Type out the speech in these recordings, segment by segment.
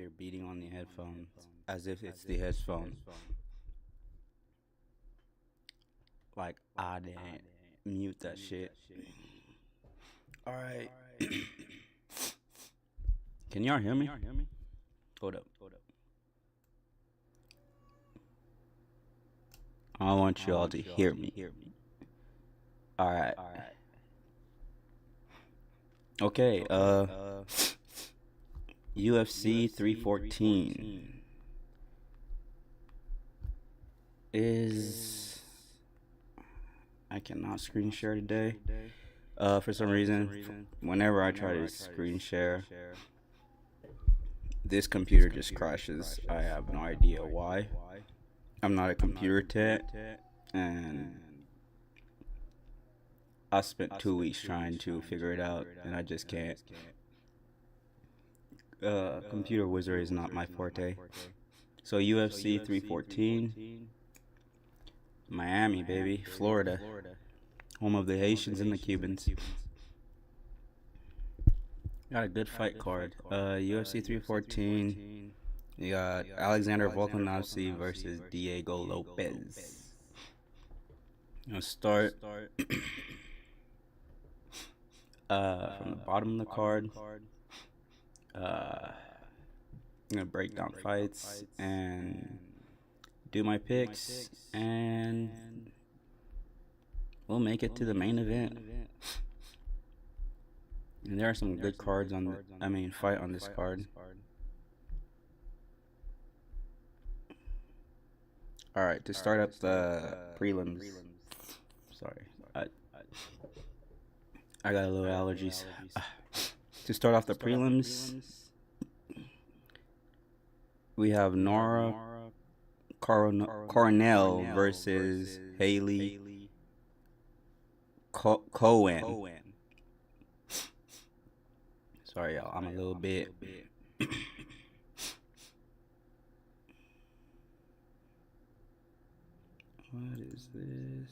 You're beating on the headphones as if it's the headphone. Like, I didn't mute that shit. Alright. Can y'all hear me? Hold up. I want y'all to hear me. Alright. Okay, UFC 314 is... I cannot screen share today. For some reason, whenever I try to screen share, this computer just crashes. I have no idea why. I'm not a computer tech, and I spent 2 weeks trying to figure it out, and I just can't. Computer wizard is not my forte. So UFC 314, Miami, baby, Florida, home of the Haitians and the Cubans. Got a good fight card. UFC 314. You got Alexander Volkanovski versus Diego Lopez. I'll start from the bottom of the card. I'm gonna break down fights and do my picks, and we'll make it to the main event. And there are some good cards on the, fight on this card. Alright, to start up the prelims. Sorry. I got a little allergies. To start off the prelims, we have Nora Cornell versus Haley Cohen. Sorry, y'all. I'm a little bit. What is this?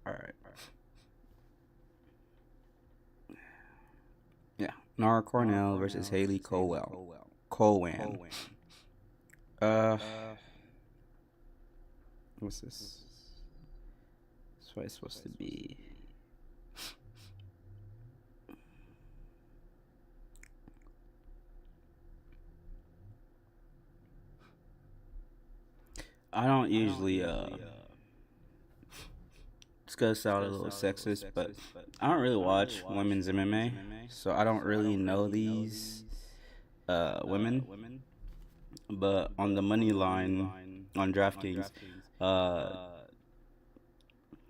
Alright. Yeah. Nora Cornell versus Haley Cohen. What's this? This fight's supposed to be. I don't usually it's gonna sound a little sexist, but I don't really watch women's MMA, so I don't really know these women. But on the money line on DraftKings,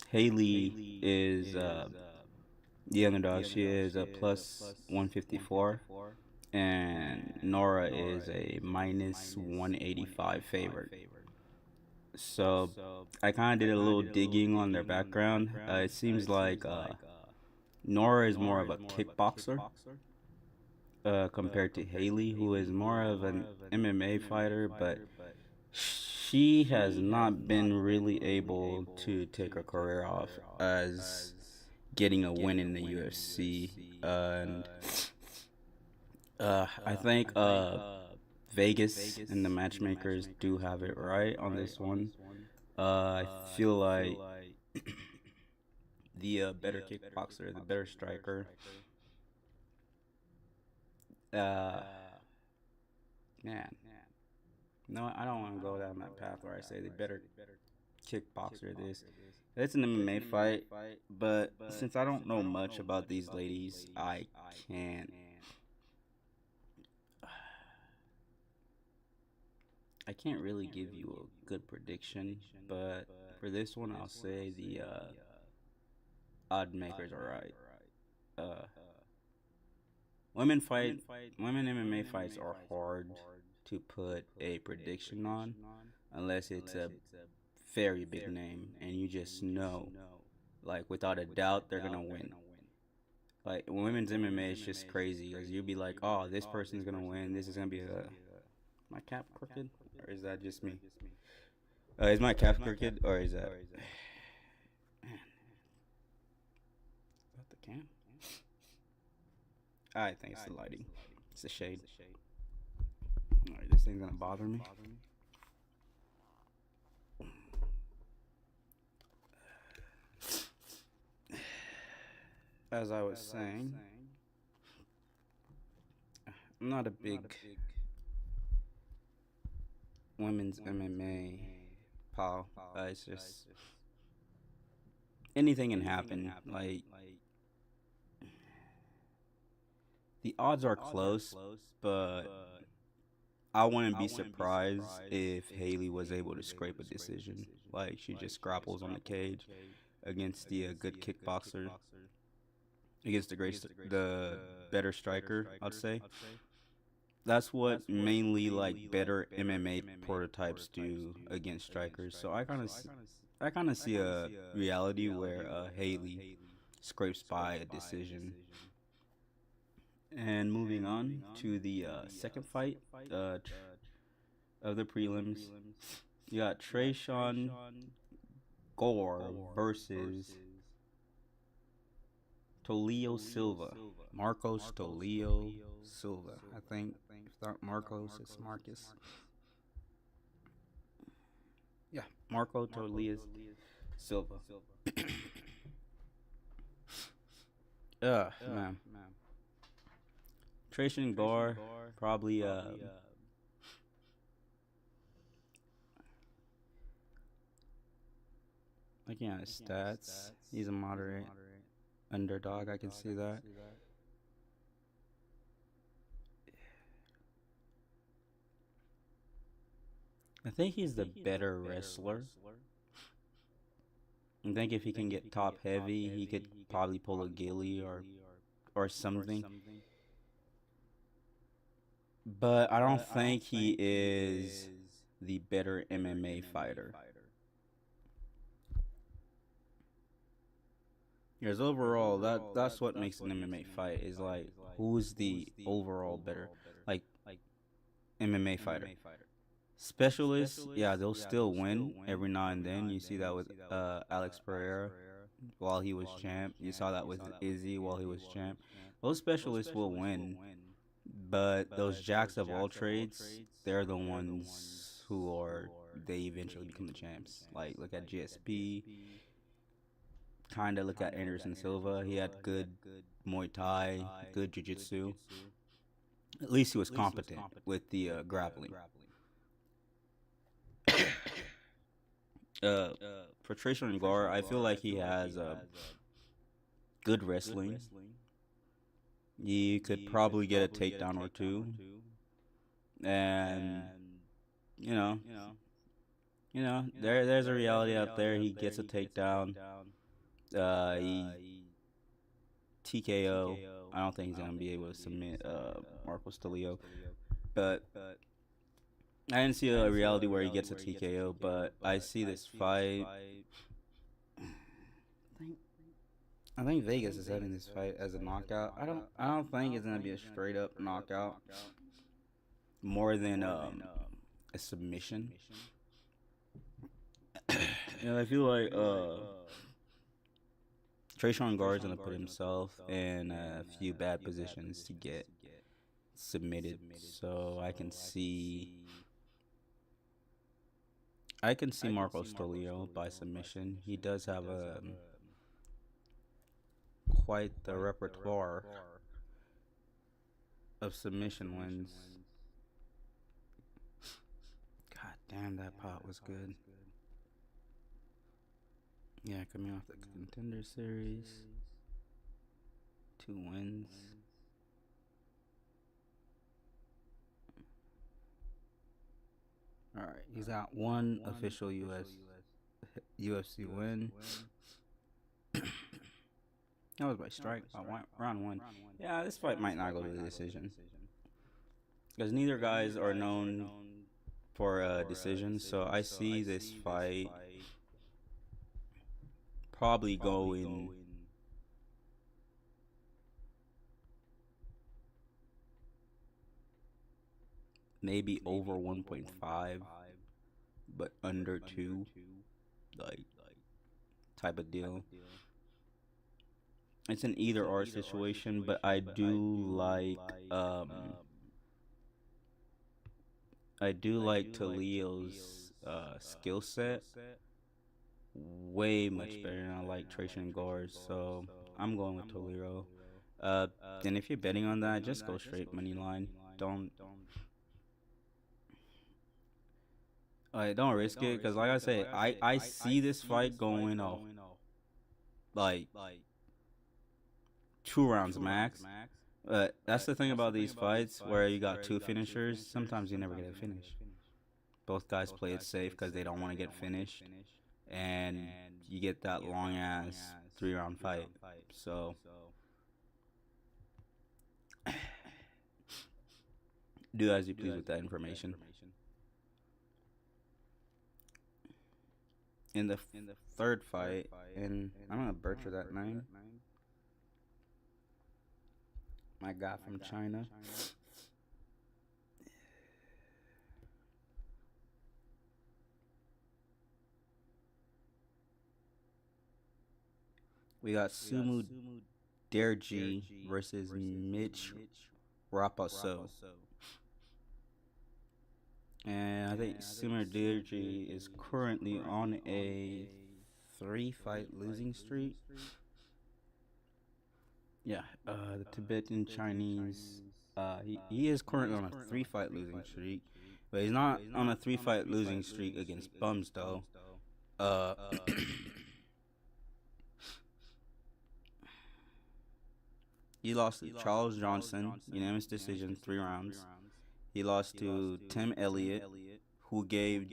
Haley is the underdog. She is a plus 154, and Nora is a minus 185 favorite. So I kind of did a little digging on their background. It seems like Nora is more of a kickboxer compared to Haley, who is more of an MMA fighter, but she has not been really able to take her career off as getting a win in the UFC. And I think Vegas and the matchmakers do have it right on this one. I feel like the better kickboxer, the better striker. Man, no, I don't want to go down that path where I say the better kickboxer. It's an MMA fight, but since I don't know much about these ladies, I can't really give you a good prediction, but for this one, I'll say the odd makers are right. Uh, women MMA fights are hard to put a prediction on unless it's a very big name and you just know, like without a doubt, they're gonna win. Like women's MMA is just crazy, as you'd be like, oh, this person's gonna win. This is gonna be a my cap crooked, or is that just me? Is my cap crooked, or is that? Man, is that the cam? I think it's the lighting. It's the shade. Alright, this thing's gonna bother me. As I was saying, I'm not a big women's MMA pal. It's just anything can happen. Like, the odds are close, but I wouldn't be surprised if Haley was able to scrape a decision. Like, she just grapples on the cage against the good kickboxer, against the better striker, I'd say. That's what mainly like better MMA prototypes do against strikers. So I kind of see a reality where Haley scrapes by a decision. And moving on to the second fight of the prelims, you got Tresean Gore versus Tolio Silva. Marcos Tolio Silva. I think if not Marcos, it's Marcus. Yeah, Marco Tolio Silva. Man. Tresean Gore, probably looking at his stats, he's a moderate underdog. I can see that. I think he's the better wrestler. I think if he can get top heavy, he could probably pull a Gilly or something. But I don't think he is the better MMA fighter. Because overall, that's what makes an MMA fight is like who's the overall better like MMA fighter. Specialists, yeah, they'll still win every now and then. You see that with Alex Pereira while he was champ. You saw that with Izzy while he was champ. Those specialists will win, but those jacks of all trades, they're the ones who are they eventually become the champs. Like look at GSP. Kind of look at Anderson Silva. He had good Muay Thai, good Jiu-Jitsu. At least he was competent with the grappling. For Tresean Gore, I feel like he has good wrestling. You could probably get a takedown or two, and there's a reality out there. He gets a takedown. He TKO. I don't think he's gonna be able to submit Marcos Tolio, but I didn't see a reality where he gets a TKO. But I see this fight. I think Vegas is having this fight as a knockout. I don't think it's gonna be a straight up knockout. More than a submission. I feel like Tresean Gore is gonna put himself in a few bad positions to get submitted. So I can see Marcos Tolio by submission. He does have quite the repertoire of submission wins. God damn, that pot was good. Yeah, coming off the Contender Series, 2 wins. All right, he's got one official UFC win. That was by strike, by round 1. Yeah, this fight might not go to the decision because neither guys are known for a decision. So I see this fight probably going maybe over 1.5, but under 2, like type of deal. It's an either or situation, but I do like I do like Toledo's skill set way much better than I like Trajan Gores, so I'm going with Toledo. Uh, then if you're betting on that, just go straight money line. Don't don't risk it because, like I say, I see this fight going like 2 rounds max. But that's the thing about these fights where you got two finishers. Sometimes you never get a finish. Both guys play it safe because they don't want to get finished, and you get that long ass 3 round fight. So do as you please with that information. In the third fight, and I'm gonna butcher that name. My guy from China. We got Sumu Derji versus Mitch Rapaso. And I think Sumu Derji is currently on a 3 fight losing streak. Yeah, the Tibetan Chinese. He is currently on a 3 fight losing streak, but he's not on a 3 fight losing streak against bums though. Uh, he lost to Charles Johnson, unanimous decision, 3 rounds. He lost to Tim Elliott, who gave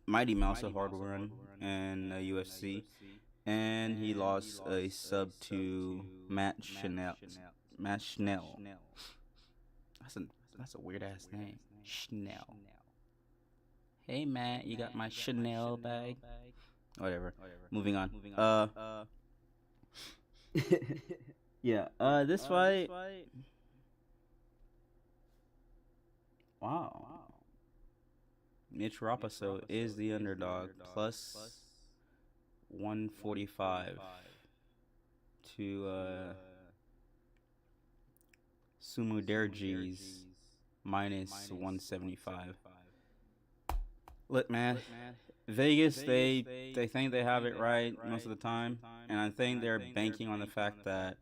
Mighty Mouse a hard run in UFC, and he lost a sub to Matt Schnell. Matt Schnell. That's a weird ass name. Schnell. Hey Matt, you got my Chanel bag? Whatever. Moving on. Yeah. This fight. Wow. Mitch Rapaso is the underdog, plus 145 to Sumu Derji's minus 175. Look, man, Vegas, they think they have it right most of the time, and I think they're banking on the fact that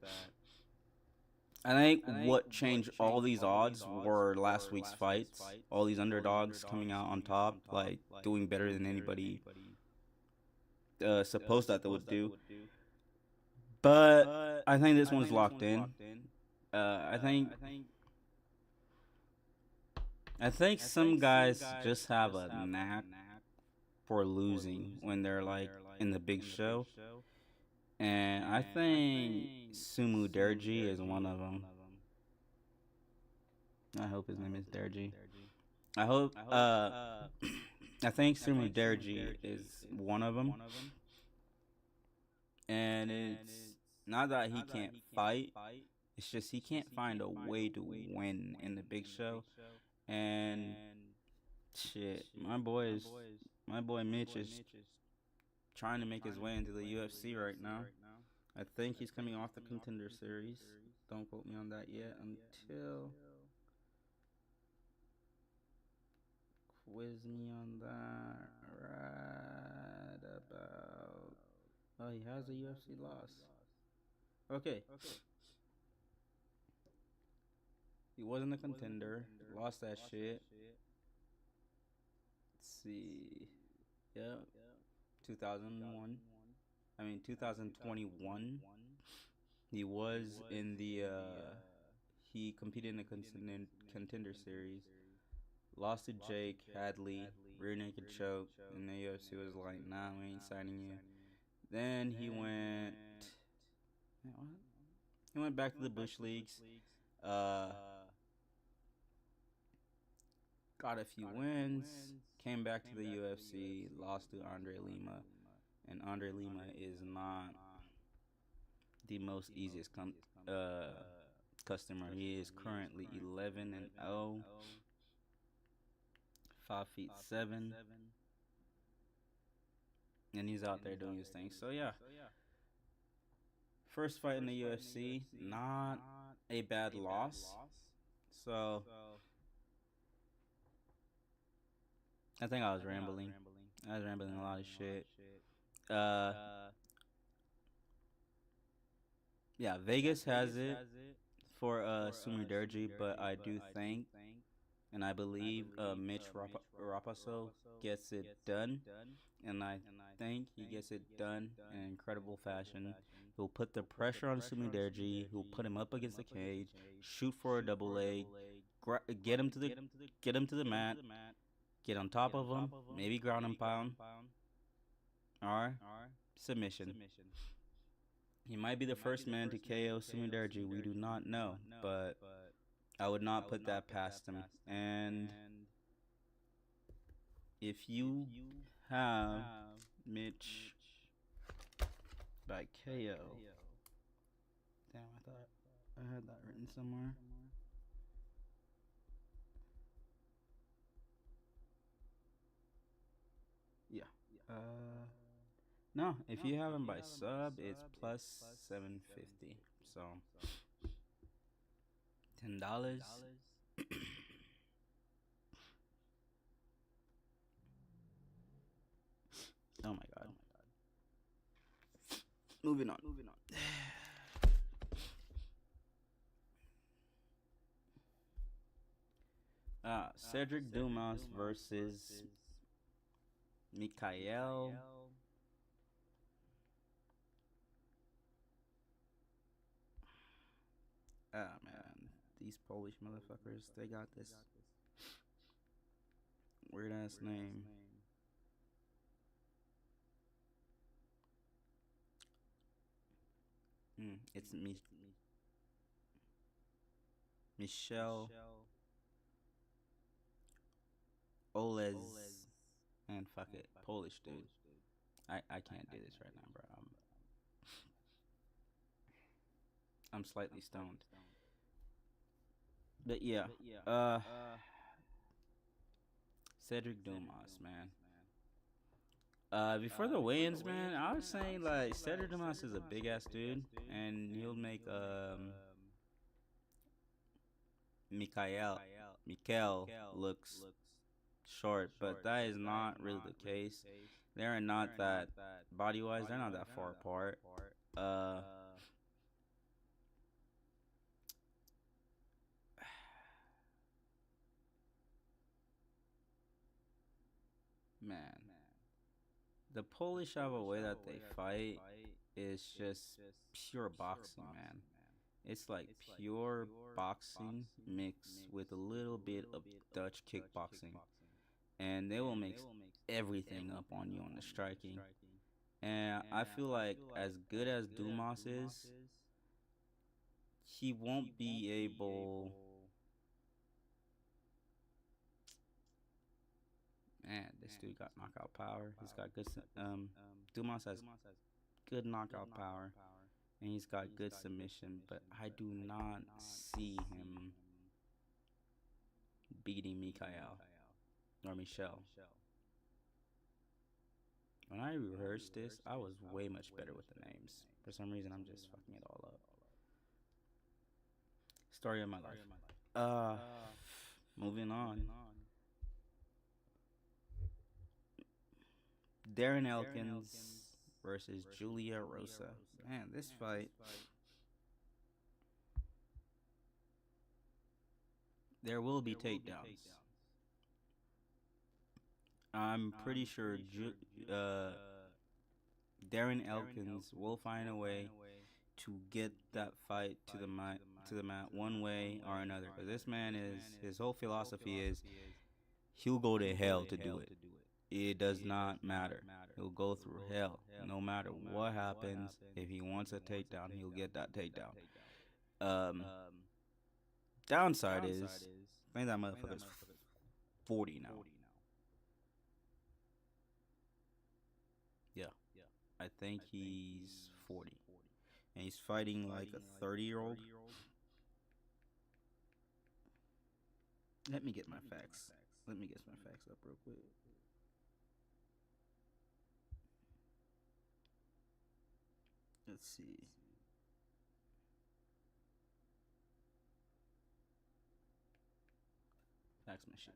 I think what changed all these odds were last week's fights. All these underdogs coming out on top, like doing better than anybody supposed that they would do. But I think this one's locked in. I think some guys just have a knack for losing when they're like in the big show, and I think Sumu Derji is one of them. I hope his name is Derji. I hope. I think Sumu Derji is one of them, and it's not that he can't fight. It's just he can't find a way to win in the big show. And shit, my boy Mitch is trying to make his way into the UFC right now. I think he's coming off the Contender Series. Don't quote me on that yet until quiz me on that right about. Oh, he has a UFC loss. Okay. He wasn't a contender. Lost that shit. Let's see. Yeah. 2001. 2021. He was in the. He competed in the contender series. Lost to Jake Hadley. Rear naked choke. And the UFC was like, nah, we ain't signing you. Then he went. What? He went back to the Bush Leagues. Got a few wins, came back to the UFC, lost to Andre Lima, and Andre Lima is not the most easiest customer. He is currently 11-0, 5'7", and he's out there doing his thing. So yeah, first fight in the UFC, not a bad loss. So I think I was rambling. I was rambling a lot of shit. Uh, yeah, Vegas has it for Sumiderji, but I do think and I believe Mitch Rapaso gets it done, and I think he gets it done in incredible fashion. He'll put the pressure on Sumiderji. He'll put him up against the cage, shoot for a double leg, get him to the mat, get on top of him, maybe ground and pound, or submission. He might be the first man to KO Sumiderji. We do not know, but I would not put that past him. And if you have Mitch by KO, damn, I thought I had that written somewhere. Yeah. No, if you have him by sub, it's plus 750. So $10. Oh my god. Moving on. Cedric Dumas versus Mikhail. Ah man, these Polish motherfuckers, they got this weird ass name. It's Michelle Olez. And fuck it, Polish dude. I can't do this right now, bro. I'm slightly stoned. But yeah, Cedric Dumas, man. Before the weigh-ins, man, I was saying like Cedric Dumas is a big ass dude, and he'll make Mikael looks short, but that is not really the case. They are not that body wise. They're not that far apart. Man, the Polish have a way that they fight is just pure boxing, man. It's like pure boxing mixed with a little bit of Dutch kickboxing, and they will mix everything up on you on the striking. And I feel like as good as Dumas is, he won't be able. Man, this dude got knockout power. He's got good. Dumas has good knockout power, and he's got good submission. But I do not see him beating Mikhail or Michelle. When I rehearsed this, I was way much better with the names. For some reason, I'm just fucking it all up. Story of my life. Moving on. Darren Elkins versus Julia Rosa. Man, this fight. There will be takedowns. I'm pretty sure Darren Elkins will find a way to get that fight to the mat one way or another. Because this man his whole philosophy is he'll go to hell to do it. It does not matter. He'll go through hell. No matter what happens, if he wants a takedown, he'll get that takedown. Downside is, I think that motherfucker's 40 now. Yeah. I think he's 40. And he's fighting like a 30-year-old. Let me get my facts. Let me get my facts up real quick. Let's see. Fax machine.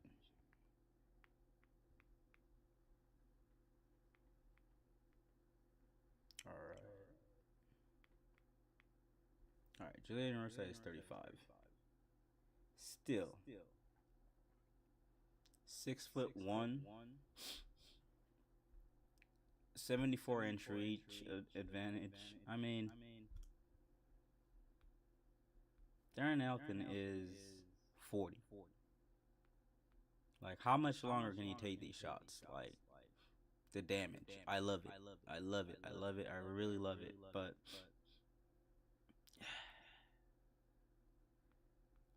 All right, Julian Rosa is 35. Still, 6'1", 74-inch reach advantage. I mean, Darren Elkin is 40. Like, how much longer can he take these shots? Like, the damage. I love it. I love it. I love it. I really love it. But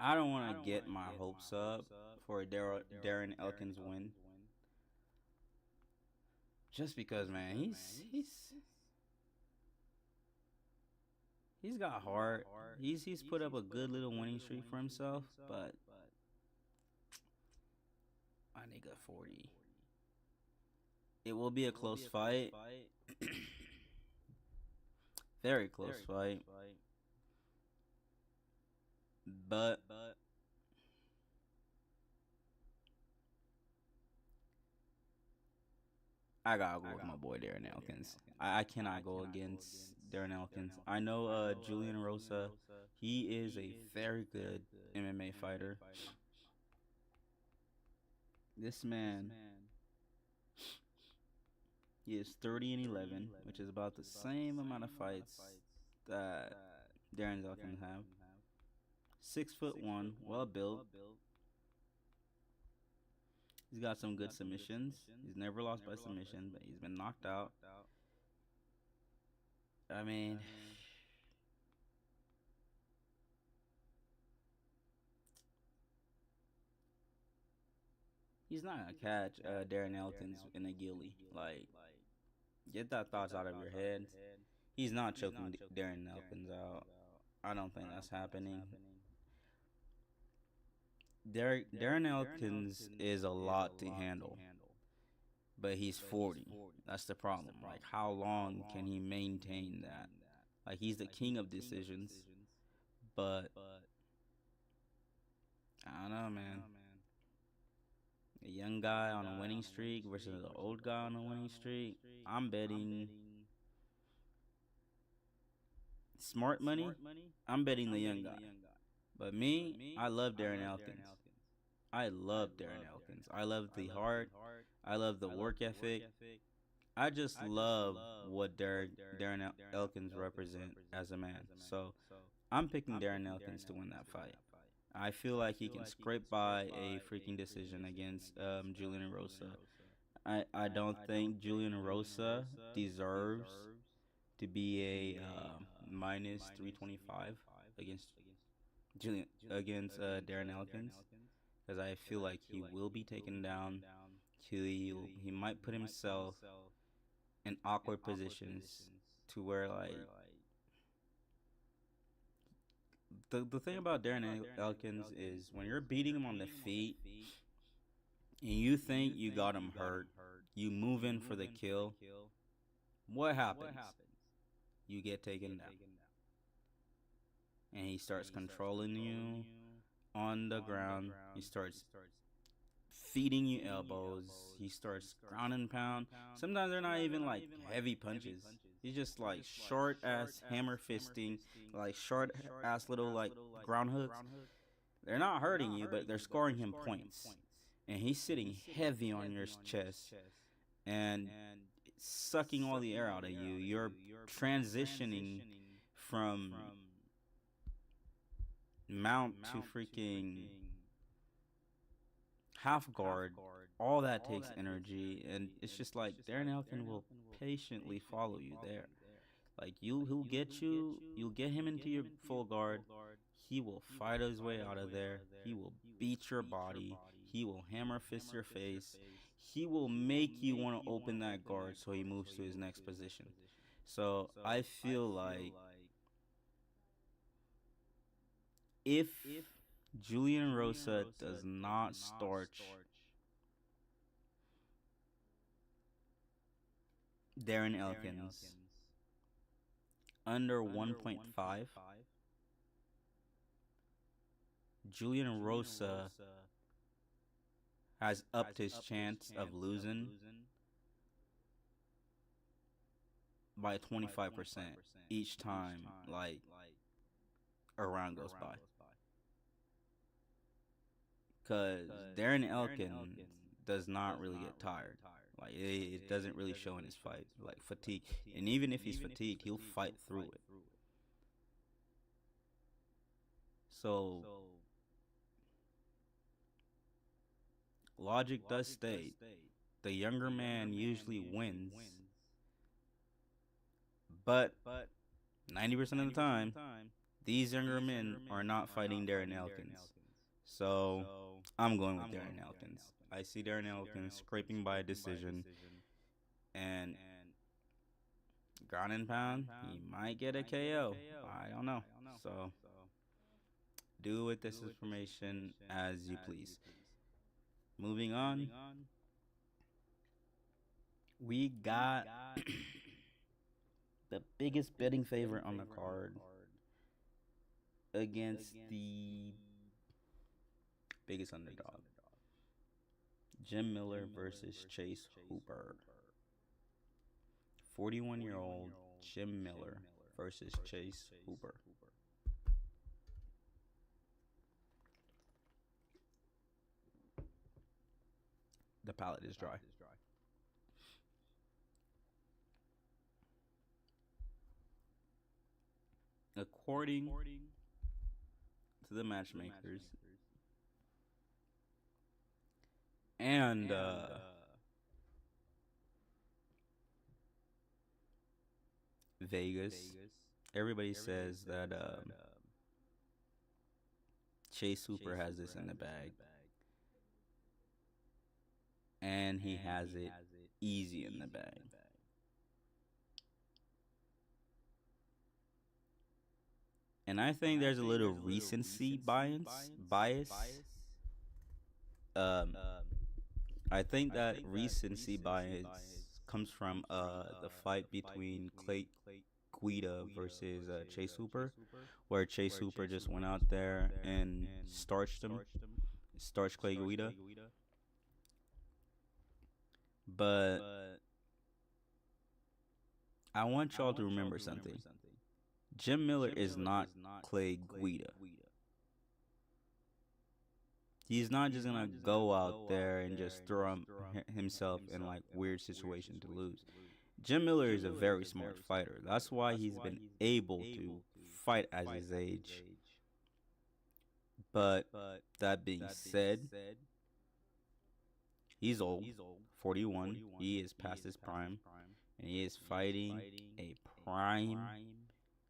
I don't want to get my hopes up for a Darren Elkins win. Just because, man, he's got heart. He's put up a good little winning streak for himself, but my nigga 40. It will be a close fight. Very close fight. But I gotta go with my boy Darren Elkins. I cannot go against Darren Elkins. I know Julian Rosa, he is a very good MMA fighter. This man, he is 30-11, which is about the same amount of fights that Darren Elkins have. 6'1", well built. He's got some good submissions. He's never lost by submission, but he's been knocked out. I mean, he's not gonna catch Darren Elkins in a gilly. Like, get that thoughts out of your head. He's not choking Darren Elkins out. I don't think that's happening. Darren Elkins is a lot to handle, but he's 40. That's the problem. Like, how long can he maintain that? Like, he's the king of decisions, but I don't know, man. A young guy on a winning streak versus an old guy on a winning streak. I'm betting smart money. I'm betting the young guy. But me, I love Darren Elkins. I love Darren Elkins. I love the heart. I love the work ethic. I just love what Darren Elkins represent as a man. So I'm picking Darren Elkins to win that fight. I feel like he can scrape by a freaking decision against Julian Rosa. I don't think Julian Rosa deserves to be a minus 325 against Darren Elkins, because I feel like he will be taken down. He might put himself in awkward positions to where, like, the thing about Darren Elkins is when you're beating him on the feet and you think you got him hurt, you move in for the kill. What happens? You get taken down. And he starts controlling you on the ground. He starts feeding you elbows. He starts ground and pound. Sometimes they're not even like heavy punches. He's just like short ass hammer fisting, like short ass little like ground hooks. They're not hurting you, but they're scoring him points. And he's sitting heavy on your chest and sucking all the air out of you. You're transitioning from mount to freaking half guard. All that takes energy, and it's just like Darren Elkins will patiently follow you there. Like, he'll get you, you'll get him into your full guard. He will fight his way out of there. He will beat your body. He will hammer fist your face. He will make you want to open that guard so he moves to his next position. So I feel like if Julian Rosa does not starch Darren Elkins under 1.5, Julian Rosa has upped his chance of losing by 25% each time. Like, a round goes by. Because Darren Elkin does not really get tired. Like, it doesn't really show in his fight, like fatigue. And even if he's fatigued, he'll fight through it. So, logic does state the younger man usually wins, but 90% of the time, these younger men are not fighting Darren Elkins. So, I'm going with Darren Elkins. I see Darren Elkins scraping by a decision, and ground and pound, he might get a KO. I don't know. So, do with this information as you please. Moving on, we got the biggest betting favorite on the card against the biggest underdog. Jim Miller versus Chase Hooper. 41-year-old Jim Miller versus Chase Hooper. The palate is dry. According to the matchmakers and Vegas, everybody says that Chase Hooper has this in the bag, and he has it easy in the bag. And I think there's a little recency bias. I think that recency bias comes from the fight between Clay Guida versus Chase Hooper, where Chase Hooper just went out there and starched Clay Guida. But I want y'all to remember something. Jim Miller is not Clay Guida. He's not just gonna go out there and just throw himself in like weird situation to lose. Jim Miller is a very smart fighter. That's why he's been able to fight at his age. But that being said, he's old, 41. He is past his prime, and he is fighting a prime,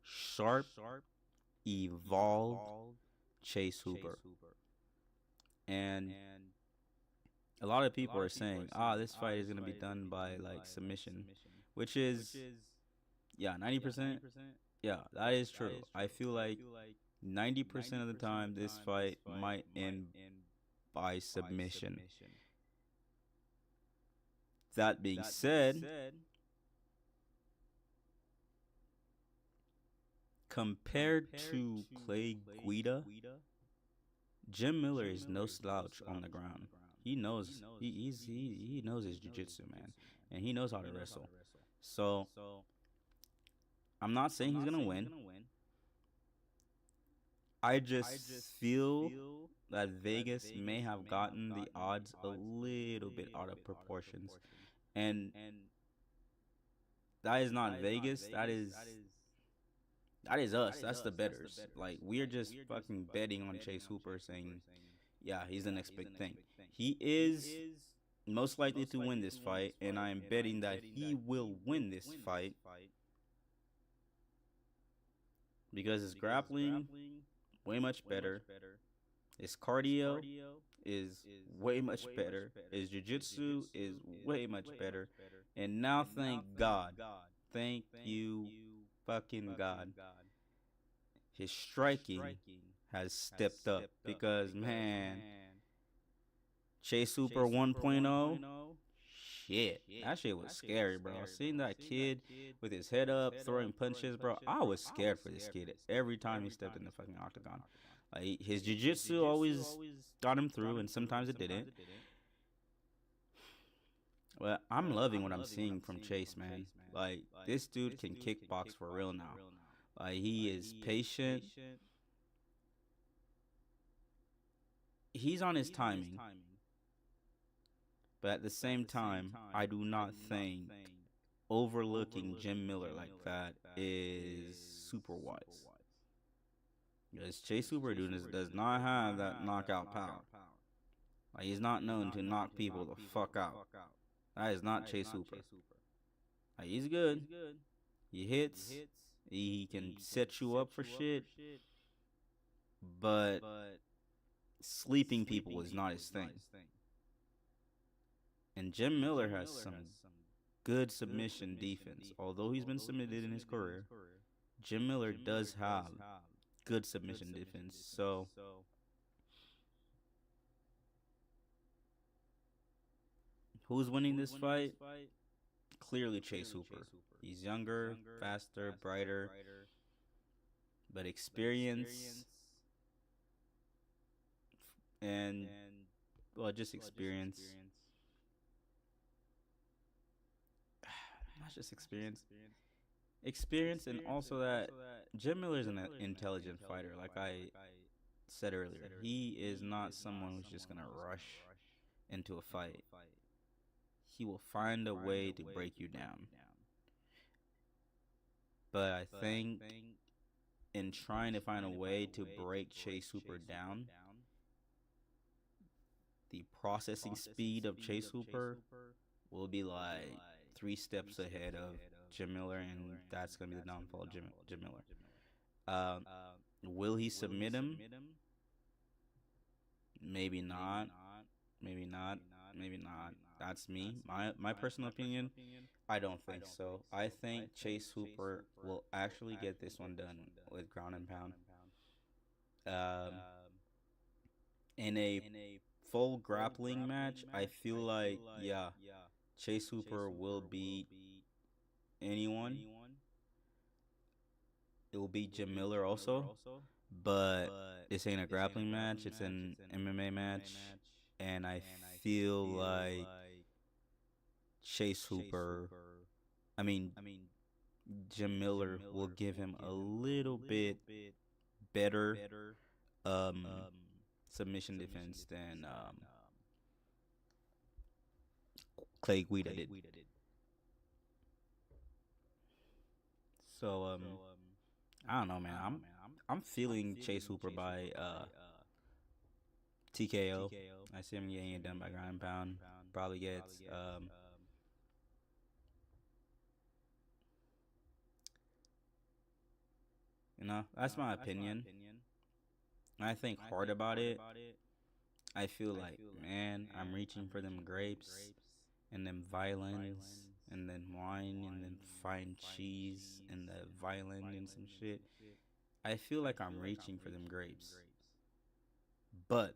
sharp, evolved Chase Hooper. And a lot of people are saying, this fight is going to be done by like submission, which is, 90%. Yeah, that is true. I feel like 90% of the time this fight might end by submission. That being said, compared to Clay Guida, Jim Miller is no slouch on the ground. He knows he knows his jiu-jitsu, man, and he knows how to wrestle. So I'm not saying he's gonna win. I just feel that Vegas may have gotten the odds a little bit out of proportions, and that is not Vegas. That is us. That's the bettors. Like, we're just fucking betting on Chase Hooper, saying, yeah, he's the next big thing. He is most likely to win this fight, and I am betting that he will win this fight because his grappling way much better. His cardio is way much better. His jiu-jitsu is way much better. And now, thank God, thank you fucking God, his striking has stepped up, because man, Chase Hooper 1.0, shit, that shit was scary, bro. Seeing that kid with his head up throwing punches, bro, I was scared for this kid every time he stepped in the fucking octagon. Like, his jiu-jitsu always got him through, and sometimes it didn't. Well, I'm loving what I'm seeing from Chase, man. Like, this dude can kickbox for real now. Like, he is patient. he's on his timing, but at the same time, I do not think overlooking Jim Miller like that is super wise. Because Chase Hooper does not have that knockout power. Like, he's not known to knock people the fuck out. That is not Chase Hooper. Like, he's good. He hits. He can set you up for shit. But sleeping people is not his thing. And Jim Miller has some good submission defense. Although he's been submitted in his career, Jim Miller does have good submission defense. So who's winning this fight? Clearly Chase Hooper. He's younger, faster, brighter, but experience and, well, just experience. Not just experience. Experience, and also that Jim Miller's an intelligent fighter. Like I said earlier, he is not someone who's just gonna rush into a fight. He will find a way to break you down. But I think in trying to find a way to break Chase Hooper down, the processing speed of Chase Hooper will be like 3 steps ahead of Jim Miller, and that's going to be the downfall of Jim Miller. Will he submit him? Maybe not. Maybe not. Maybe not. That's me. My personal opinion, I don't think so. I think Chase Hooper will actually get this one done with ground and pound. In a full grappling match, I feel like, yeah, Chase Hooper will beat anyone. It will beat Jim Miller also, but this ain't a grappling match. It's an MMA match, and I feel like Chase Hooper, Jim Miller will give him a little bit better submission defense than Clay Guida did. So I don't know, man. I'm feeling Chase Hooper by TKO. I see him getting it done by ground and pound. Probably gets that's my opinion. I think hard about it. I feel like, man, I'm reaching for them grapes and them violins and then wine and then fine cheese and the violin and some shit. I feel like I'm reaching for them grapes. But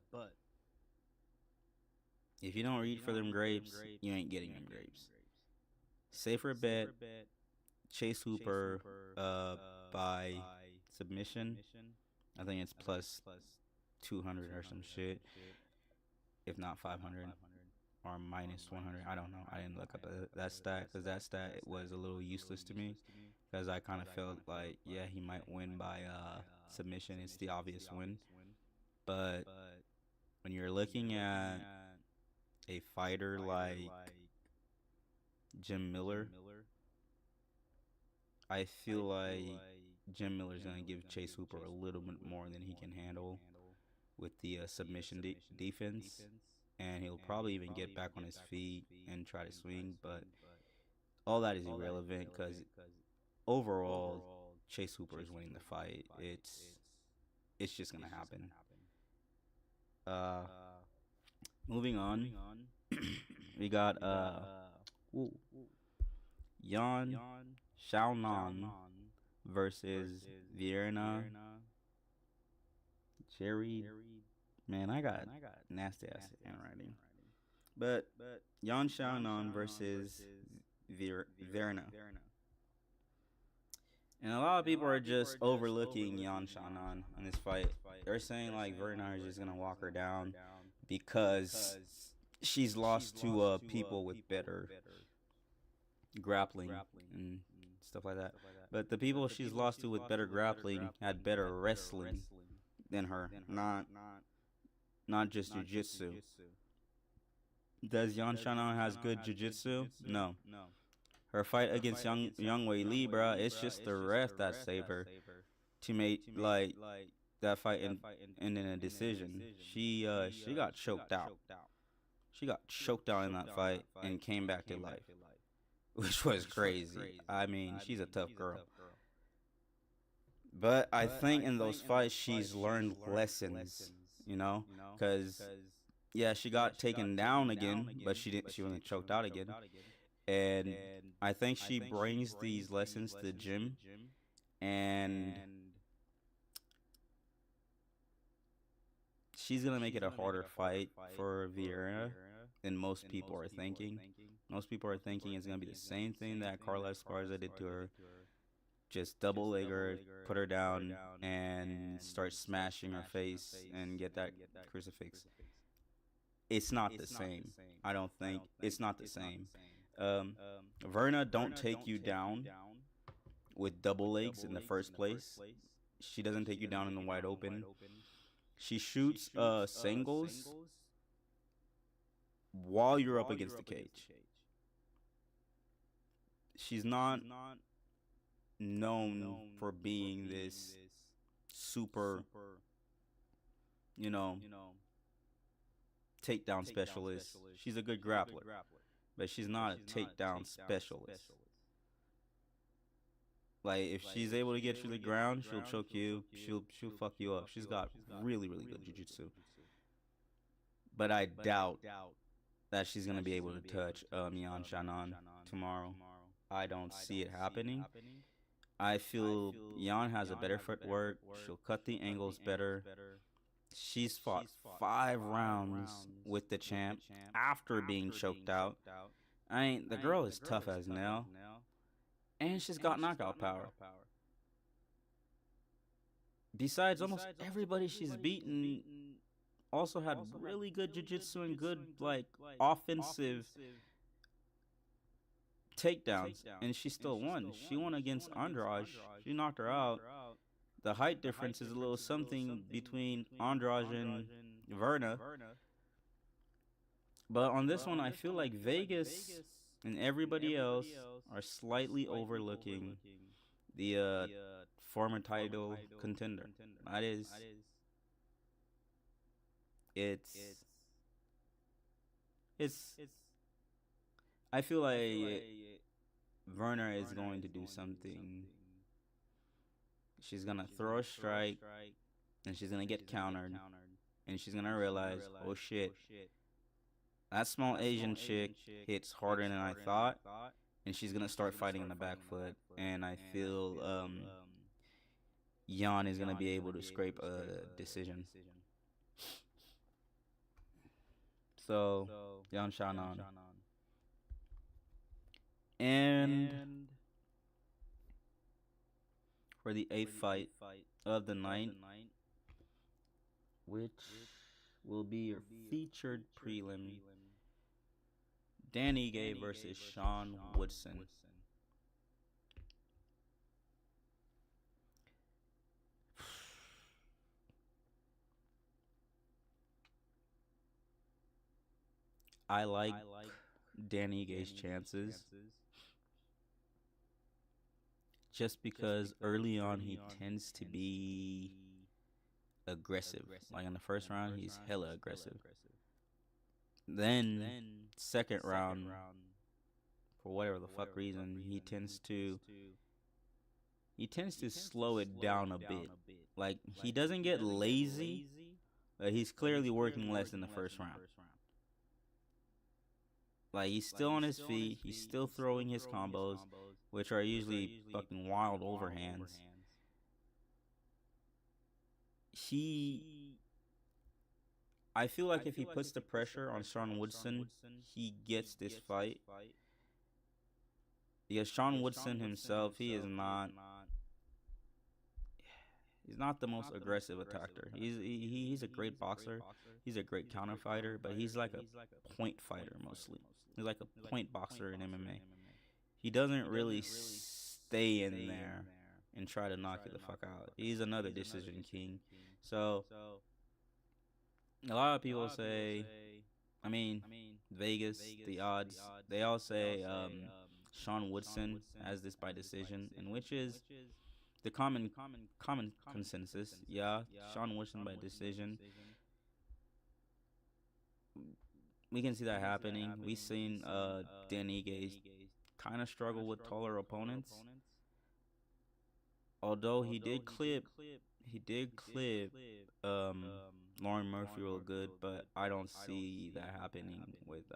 if you don't reach for them grapes, you ain't getting them grapes. Safer bet, Chase Hooper by submission. I think it's plus 200 or some shit, if not 500 or minus 100. I don't know. I didn't look up that stat because that stat was a little useless to me because I kind of felt like, yeah, he might win by submission. It's the obvious win. But when you're looking at a fighter like Jim Miller, I feel like Jim Miller's going to give Chase Hooper a little bit more than he can handle with the submission defense. And he'll probably even get back on his feet and try to swing. But all that is irrelevant because overall, Chase Hooper is winning the fight. It's just going to happen. Moving on, we got Yan Xiaonan versus Virna Jerry. Man, I got nasty ass handwriting. But Yan Xiaonan versus Virna. And a lot of people are just overlooking Yan Xiaonan in this fight. They're saying like Virna is just gonna walk her down because she's lost to people with better grappling and stuff like that. But the people she's lost to with better grappling had better wrestling than her. not just jiu-jitsu. Does Yan Shannon has good jiu-jitsu? No. Her fight against Young Wei Lee, bruh, it's just the ref that saved her to make like that fight in a decision. She got choked out. She got choked out in that fight and came back to life, which was crazy. I mean, she's a tough girl. But I think in those fights she's learned lessons, you know, because yeah, she got taken down again, but she didn't. She wasn't choked out again, and I think she brings these lessons to the gym, and she's gonna make it a harder fight for Vieira than most people are thinking. Most people are thinking it's gonna be the same thing that Carla Esparza did to her. Just double leg her, put her down, and start smashing her face and get that crucifix. It's not the same. I don't think it's not the same. Verna don't take you down with double legs in the first place. She doesn't take you down in the wide open. She shoots singles while you're up against the cage. She's not known for being this super, you know, takedown specialist. She's a good grappler, but she's not a takedown specialist. Like, if she's able to get you to the ground, she'll choke you. She'll fuck you up. She's got really good jiu-jitsu. But I doubt that she's gonna be able to touch Yan Shannon tomorrow. I don't see it happening. I feel Yan has a better footwork. She'll cut the angles better. She's fought 5 rounds with the champ after being choked out. I mean, the girl is tough as nail. And she's got knockout power. Besides, almost everybody she's beaten also had really good jiu-jitsu and good, like, offensive takedowns, and she still won. She won against Andrade. She knocked her out. The height difference is a little something between Andrade and Verna. But on this one, I feel like Vegas and everybody else are slightly overlooking the former title contender. That is, it's I feel like Werner is going to do something. She's gonna throw a strike, and she's gonna get countered, and she's gonna realize, oh shit, that small Asian chick hits harder than I thought, and she's gonna start fighting on the back foot. And I feel Yan is gonna be able to scrape a decision. So Yan Shannon. And for the 8th fight of the night, which will be your featured prelim, Dan Ige versus Sean Woodson. I like Dan Ige's chances just because early on he tends to be aggressive. Like in the first round, he's hella aggressive. Then second round, for whatever the fuck reason, he tends to slow it down a bit. Like, he doesn't get lazy, but he's clearly working less in the first round. Like, he's still on his feet, he's still throwing his combos, which are usually fucking wild overhands. I feel like if he puts the pressure on Sean Woodson, he gets this fight. Because Sean Woodson himself, he's not the most aggressive attacker. He's a great boxer. He's a great counter fighter, but he's like a point fighter mostly. He's like a point boxer in MMA. He doesn't really stay in there and try to knock you the fuck out. He's another decision king. So A lot of people say, I mean, Vegas, the odds, they all say Sean Woodson has this by decision, and which is the common consensus. Yeah, Sean Woodson by decision. We can see that happening. We've seen Dan Ige kind of struggle with taller opponents. Although he did clip um Lauren Murphy real good, but I don't see that happening with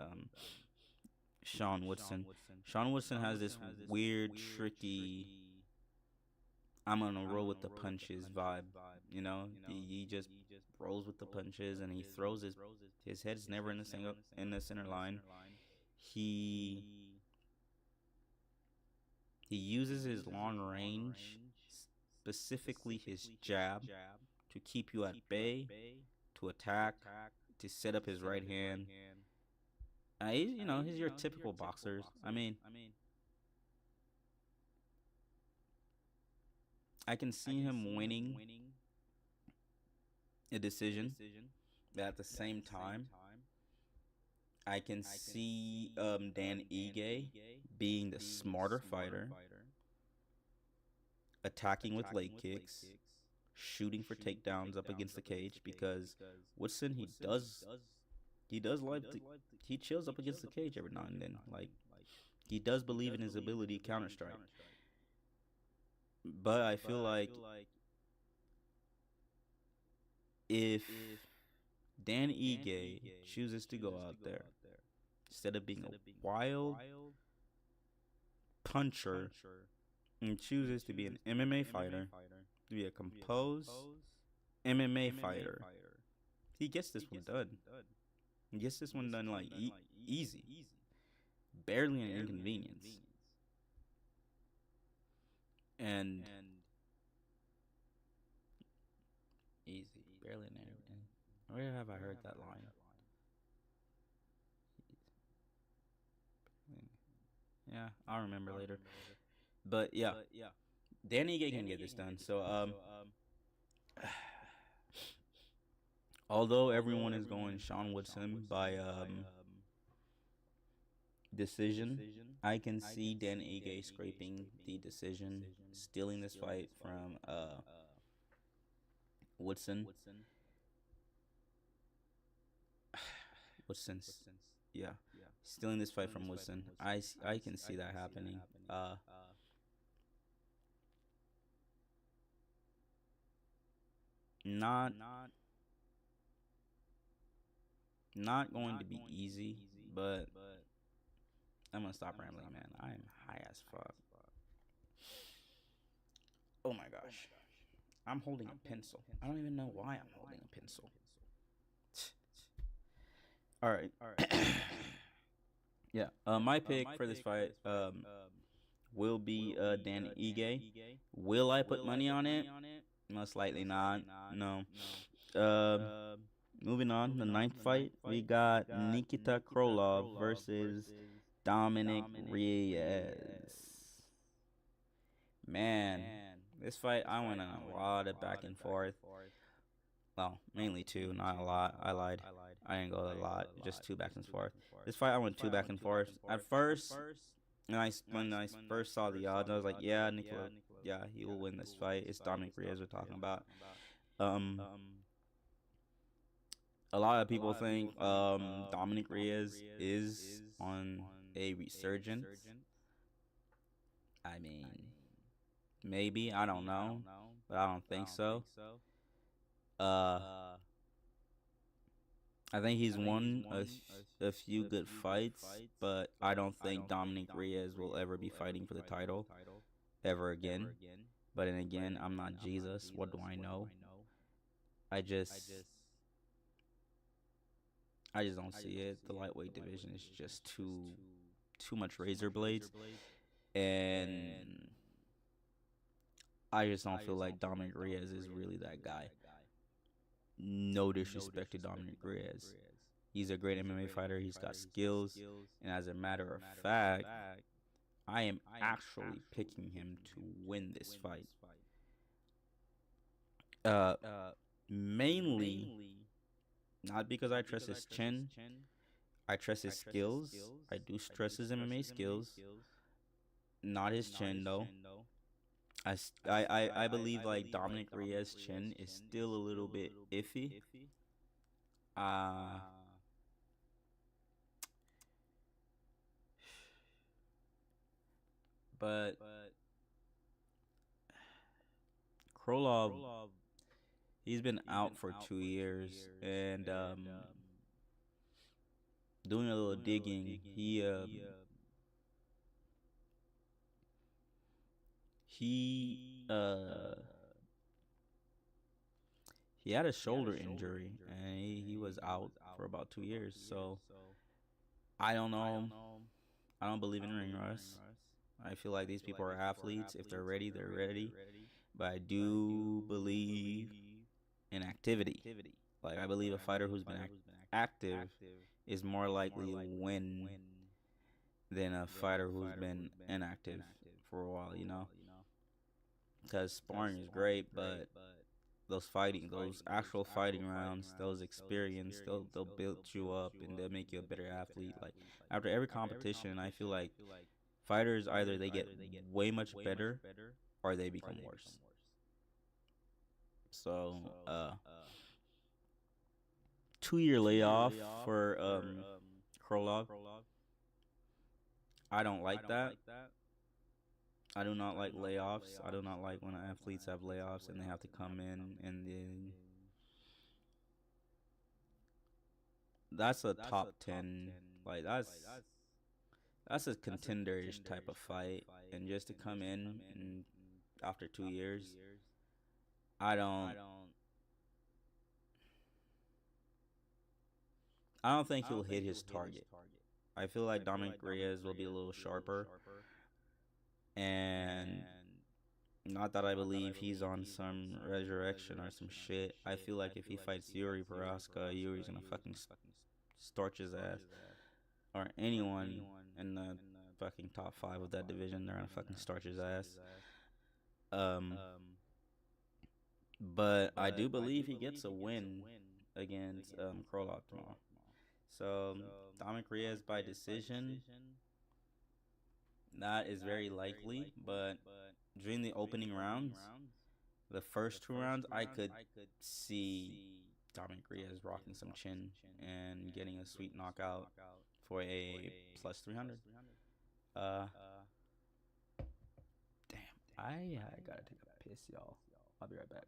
Sean Woodson. Sean Woodson has this weird, tricky I'm gonna roll with the punches vibe. He just rolls with the punches and he throws his head's never in the center line. He he uses his long range, specifically his jab, to keep you at bay, to attack, to set up his right hand. He's your typical boxers. I mean, I can see him winning a decision, but at the same time, I can see Dan Ige being the smarter fighter, attacking with leg kicks, shooting for takedowns up against the cage, because Woodson he does he chills up against the cage every now and then. Like, he does believe in his ability to counter strike. But I feel like if Dan Ige chooses to go out there, instead of being a wild puncher, and chooses to be an MMA fighter, to be a composed MMA fighter, he gets this one done. He gets this one done like easy, barely an inconvenience. And easy, barely an inconvenience. Where have I heard that line? Yeah, I'll remember later. But yeah, Danny Gay can get this done. So although everyone is going Sean Woodson by decision, I can see Dan Ige scraping the decision, stealing this fight from Woodson. Woodson's, yeah, stealing this fight from Woodson. I can see that happening. Not not going to be easy, but I'm gonna stop rambling, man. I am high as fuck. Oh my gosh. I'm holding a pencil. I don't even know why I'm holding a pencil. All right. Yeah. My pick for this fight will be Dan Ige. Will I put money on it? Most likely not. No. Moving on, the ninth fight, we got Nikita Krylov versus Dominic Reyes. Man, this fight, I went on a lot of back and forth. Well, mainly two, not a lot. I lied. I didn't go a lot, just two back and forth. This fight, I went two back and forth. At first, when I first saw the odds, I was like, yeah, Nicola, yeah, he will win this fight. It's Dominic Reyes we're talking about. A lot of people think Dominic Reyes is on a resurgence. I mean, maybe, I don't know, but I don't think so. I think he's won a few good fights, but I don't think Dominic Reyes will ever be fighting for the title ever again. But then again, I'm not Jesus. What do I know? I just don't see it. The lightweight division is just too much razor blades, and I just don't feel like Dominic Reyes is really that guy. No disrespect to Dominic Reyes. He's a great MMA fighter. He's got skills, and as a matter of fact, I am actually picking him to win this fight. Mainly Not because I trust his chin. I trust his skills. I do trust his MMA skills. Not his chin though. I believe like Dominic Reyes' chin is still a little bit iffy. Uh but Krolov, he's been out for 2 years, and doing a little digging, he he had a shoulder injury, and he was out for about 2 years. So I don't know. I don't believe in ring rust. I feel like these people are athletes. If they're ready, they're ready. But I do believe in activity. Like, I believe a fighter who's been active is more likely to win than a fighter who's been inactive for a while, you know? Because sparring is great, but those actual fighting rounds, those experience, they'll build you up and they'll make you a better athlete. Like, after every competition, I feel like fighters either they get way much better or they become worse. So, 2 year layoff for Krolov. I don't like that. I do not like layoffs. I do not like when athletes have layoffs and they have to come in and then that's a top 10, like that's a contenderish type of fight, and just to come in and after 2 years, I don't I don't think he'll hit his target. I feel like Dominic Reyes will be a little sharper, and not that I believe he's on some resurrection or some shit. I feel like if he fights Yuri Prochazka, Yuri's gonna fucking starch his ass. Or anyone in the fucking top five of that division, they're gonna fucking starch his ass. Um, but I do believe he gets a win against Krolov tomorrow. So Dominic Reyes by decision, that is very likely. But during the opening rounds, the first 2 rounds, I could see Dominic Reyes rocking some chin and getting a sweet knockout for a plus 300. Uh, Damn, I gotta take a piss, y'all. I'll be right back.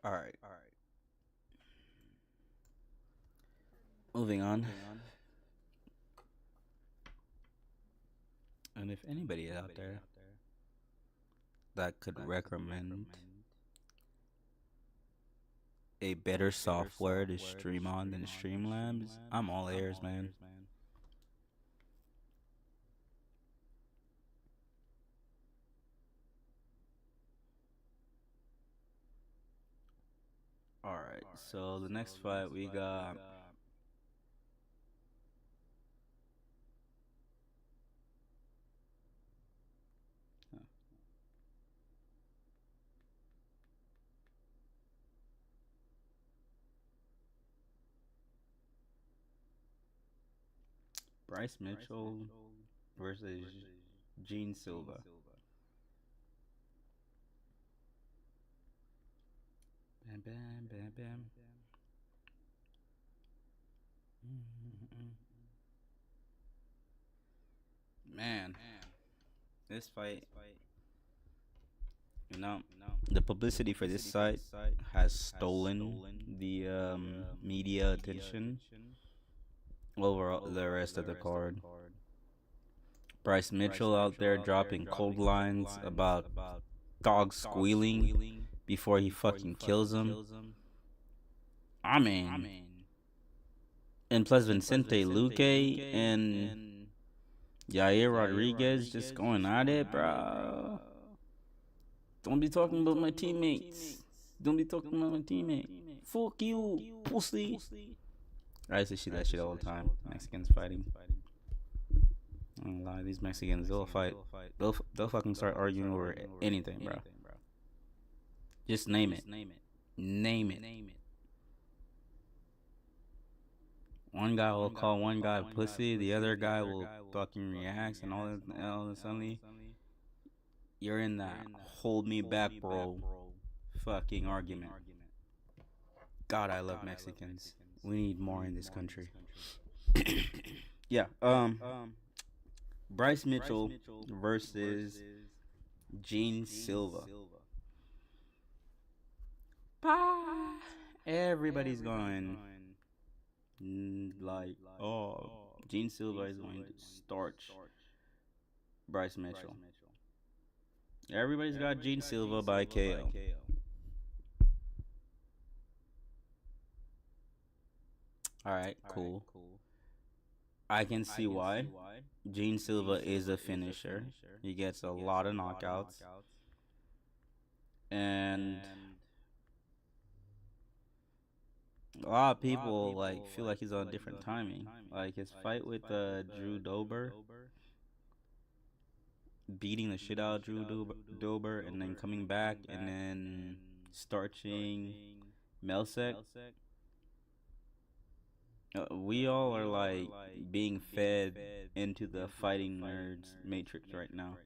All right. Moving on. And if anybody out there that could recommend a better software to stream on than Streamlabs, I'm all ears, man. All right. So the next fight we got Bryce Mitchell versus Gene Silva. Bam, bam, bam, bam. Man, this fight, you know, the publicity for this site has stolen the media attention over the rest of the card. Bryce Mitchell out there dropping cold lines about dogs squealing before he fucking kills him. I mean, and plus Vicente Luque and Yair Rodriguez just going at it, bro. Don't be talking about my teammates. Don't be talking about my teammate. Fuck you, pussy. I used to see that shit all the time. Mexicans fighting. I don't lie, these Mexicans, they'll fight. They'll fucking start arguing over anything, bro. Just name it. Name it. One guy will call one guy pussy, the other guy will fucking react, and all of a sudden, you're in that hold me back, bro, fucking argument. God, I love Mexicans. We need more in this country. Yeah, Bryce Mitchell versus Gene Silva. Everybody's going like, oh, Gene Silva is going to starch Bryce Mitchell. Everybody's got Gene Silva by KO. Alright, cool. I can see why. Gene Silva is a finisher. He gets a lot of knockouts. And a lot of people like feel like he's on different timing. Like his fight with Drew Dober, beating the shit out of Drew Dober, and then coming back and then starching Melsek. We all are like being fed into the fighting nerds matrix right now.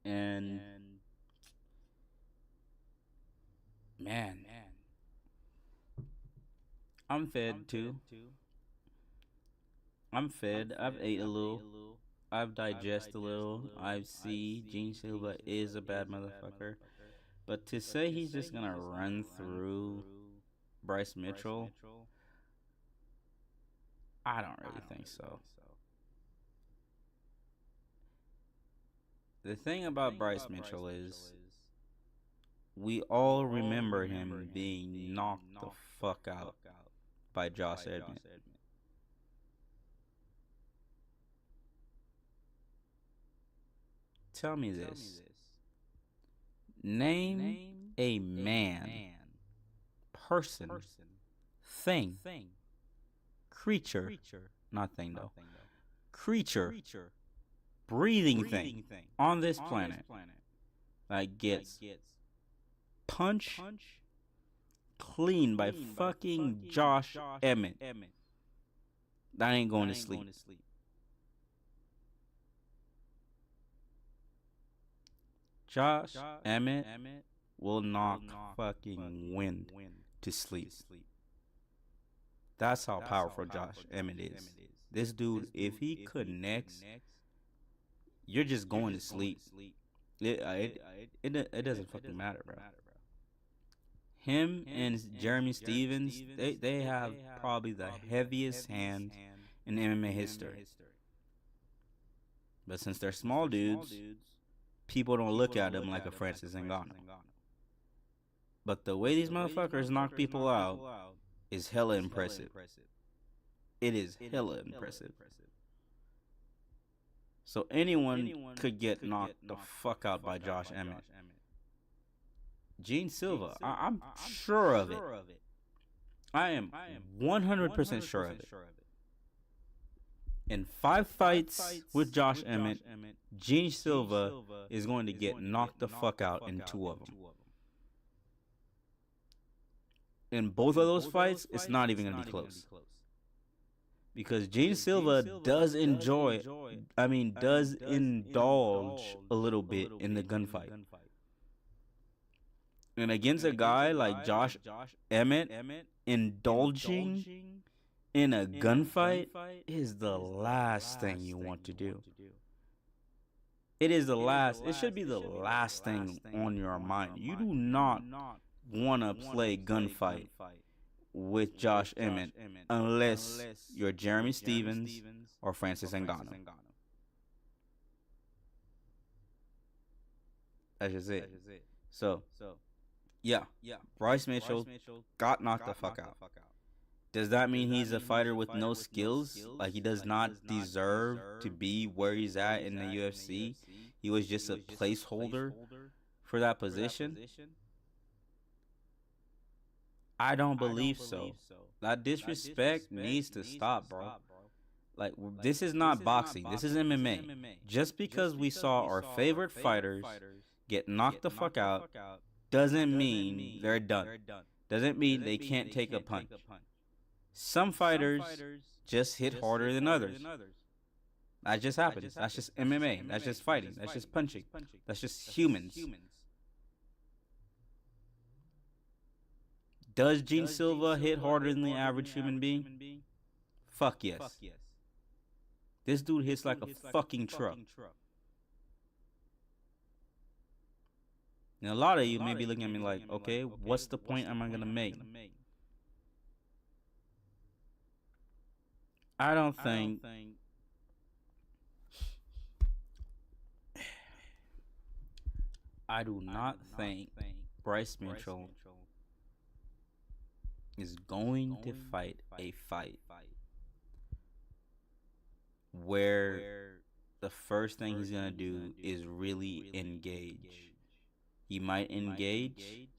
And man, I'm fed too. I'm fed. I've ate a little. I've digested a little. I see Gene Silva is a bad motherfucker. But to say he's just gonna run through Bryce Mitchell, I don't really think so. The thing about Bryce Mitchell is we all remember him being knocked the fuck out by Josh Emmett. Tell me this. Name a man, person, thing, creature, not thing though, creature, breathing thing on this planet that gets punched clean by fucking Josh Emmett. That ain't going to sleep. Josh Emmett will knock fucking wind to sleep. That's how powerful Josh Emmett is. This dude, if he connects, you're just going to sleep. It doesn't fucking matter, bro. Him and Jeremy Stevens, they have probably the heaviest hands in MMA history. But since they're small dudes, people don't look at them like a Francis Ngannou. But the way these motherfuckers knock people out is hella impressive. It is hella impressive. So anyone could get knocked the fuck out by Josh Emmett. Gene Silva, I'm sure of it. I am 100% sure of it. In 5 fights with Josh Emmett, Gene Silva is going to get knocked the fuck out in 2 of them. In both of those fights, it's not even going to be close. Because Gene Silva does indulge a little bit in the gunfight. And against a guy like Josh Emmett, indulging in a gunfight is the last thing you want to do. It should be the last thing on your mind. You do not want to play gunfight with Josh Emmett unless you're Jeremy Stevens or Francis Ngannou. That's just it. So, yeah, Bryce Mitchell got knocked the fuck out. Does that mean he's a fighter with no skills? Like he does not deserve to be where he's at in the UFC? He was just a placeholder for that position? I don't believe so. That disrespect needs to stop, bro. Like, this is not boxing. This is MMA. Just because we saw our favorite fighters get knocked the fuck out doesn't mean they're done. Doesn't mean they can't take a punch. Some fighters just hit harder than others. That just happens. That's just MMA. That's just fighting. That's just punching. That's just humans. Does Gene Silva hit harder than the average human being? Fuck yes. This dude hits like a fucking truck. And a lot of you may be looking at me like, okay, what's the point am I going to make? I don't think I do not think Bryce Mitchell is going to fight a fight where the first thing he's going to do is really engage. He might engage,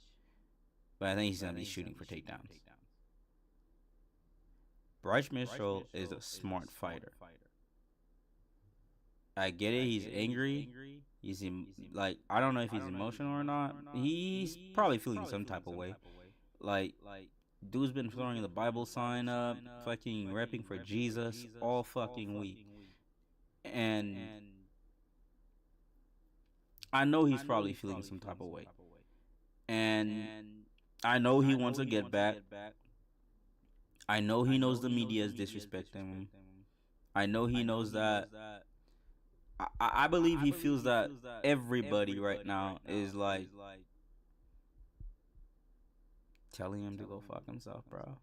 but I think he's going to be shooting for takedowns. Bryce Mitchell is a smart fighter. I get it, he's angry. I don't know if he's emotional or not. He's probably feeling some type of way. Like, dude's been throwing the Bible sign up, fucking repping for Jesus all fucking week. And I know he's probably feeling some type of way. And I know he wants to get back. I know he knows the media is disrespecting him. I know he knows that. I believe he feels that everybody right now is like telling him to go fuck himself, bro.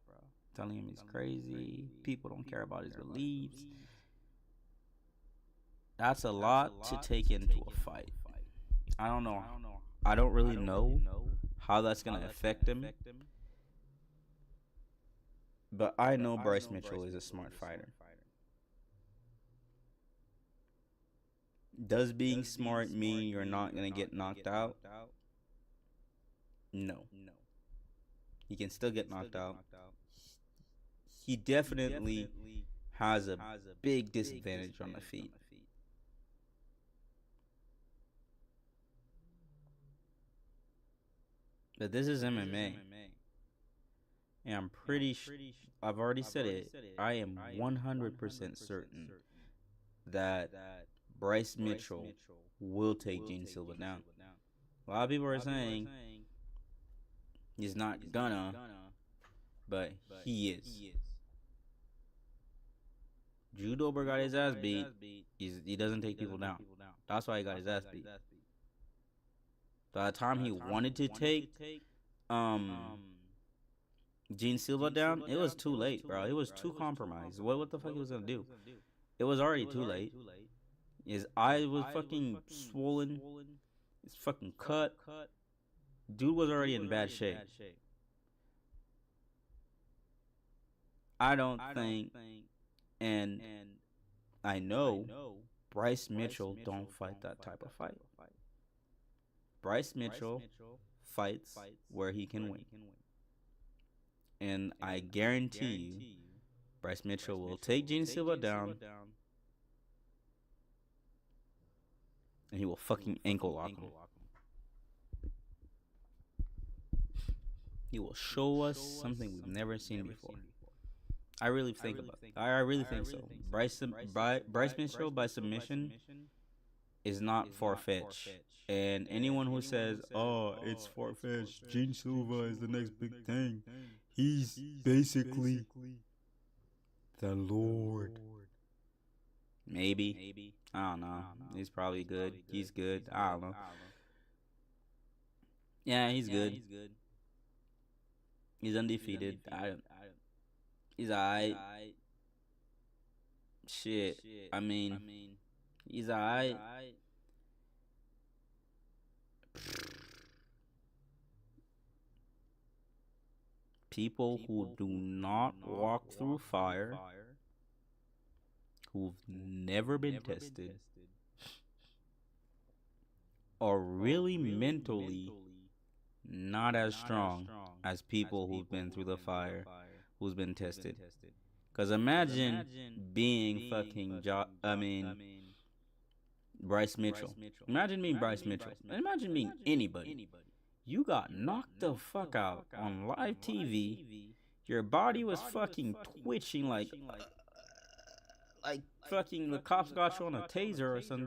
Telling him he's crazy. People don't care about his beliefs. That's a lot to take into a fight. I don't know. I don't really know how that's going to affect him. But I know Bryce Mitchell is a smart fighter. Does being smart mean you're not going to get knocked out? No. He can still get knocked out. He definitely has a big disadvantage on the feet. But this is MMA. And I'm pretty sure, I've already said it, I am 100% certain that Bryce Mitchell will take Gene Silva down. A lot of people are saying he's not gonna, but he is. Drew Dober got his ass beat. He doesn't take people down. That's why he got his ass beat. By the time he wanted to take um Gene Silva down, it was too late, bro. It was too compromised. What the fuck he was gonna do? It was already too late. His eye was fucking swollen. His fucking cut. Dude was already in bad shape. I don't think, and I know Bryce Mitchell don't fight that type of fight. Bryce Mitchell fights where he can win. And I guarantee you, Bryce Mitchell will take Gene Silva down, and he will fucking ankle lock him. He will show us something we've never seen before. I really think so. Bryce Mitchell by submission is not far-fetched. And anyone who says, "Oh, it's far-fetched, Gene Silva is the next big thing. He's basically the Lord." Maybe. I don't know. He's probably good. He's good. I don't know. Yeah, he's good. He's undefeated. He's alright. Shit. I mean, he's alright. People who do not walk through fire, who've never been tested, are really mentally not as strong as people who've been through the fire, who's been tested. Because imagine being fucking Bryce Mitchell. Imagine being Bryce Mitchell. Imagine being anybody. You got knocked the fuck out on live TV. Your body was fucking twitching like fucking the cops got you on a taser or some